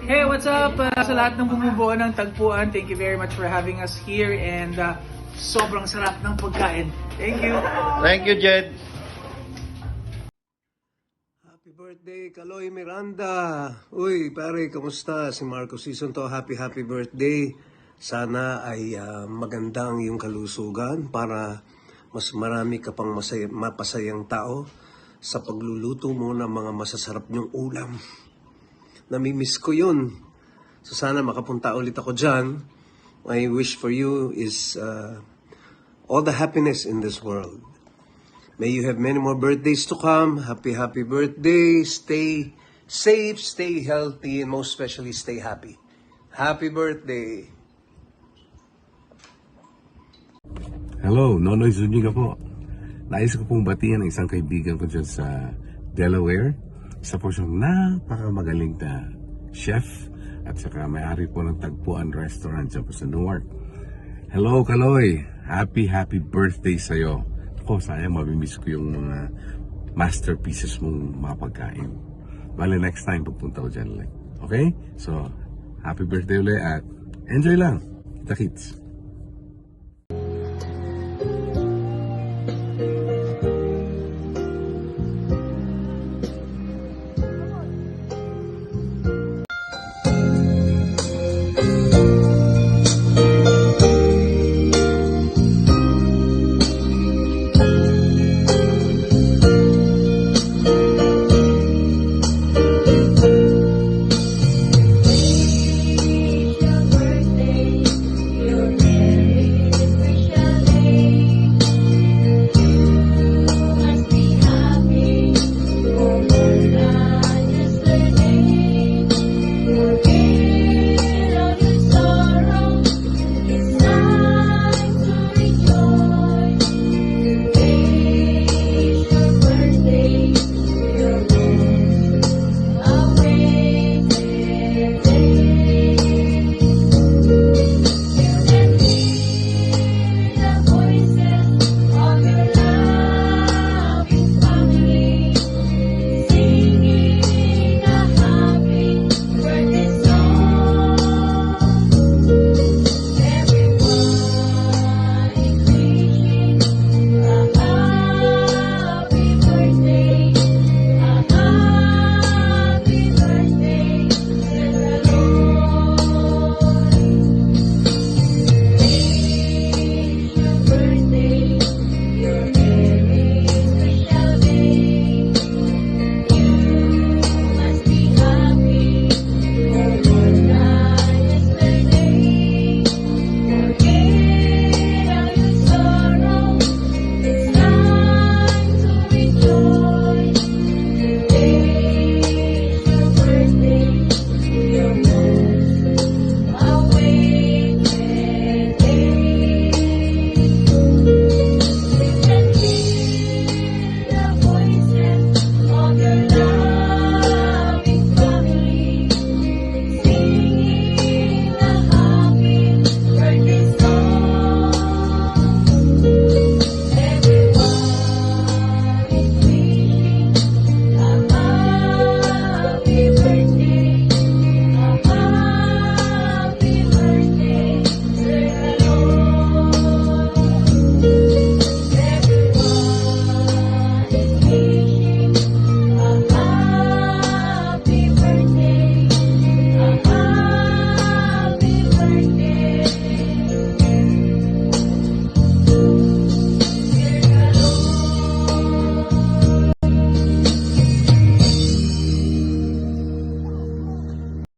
Hey, what's up? Sa lahat ng bumubuo ng tagpuan, thank you very much for having us here and sobrang sarap ng pagkain. Thank you. Thank you, Jed. Happy birthday, Kaloy Miranda. Uy, pare, kamusta? Si Marco Season to. Happy birthday. Sana ay maganda ang iyong kalusugan para mas marami ka pang mapasayang tao sa pagluluto mo ng mga masasarap niyong ulam. Namimiss ko yun. So sana makapunta ulit ako dyan. My wish for you is all the happiness in this world. May you have many more birthdays to come. Happy birthday. Stay safe, stay healthy, and most especially stay happy. Happy birthday. Hello, Nonoy Zuniga po. Nais ko pong batiyan ang isang kaibigan ko dyan sa Delaware. Isa po siyang napakamagaling na chef at saka may-ari po ng Tagpuan Restaurant dyan po sa Newark. Hello, Kaloy! Happy birthday sa'yo. Ako, sayang mamimiss ko yung mga masterpieces mong mga pagkain. Bale, next time pupunta ko dyan ulit. Okay? So, happy birthday ulit at enjoy lang. Kita-kits.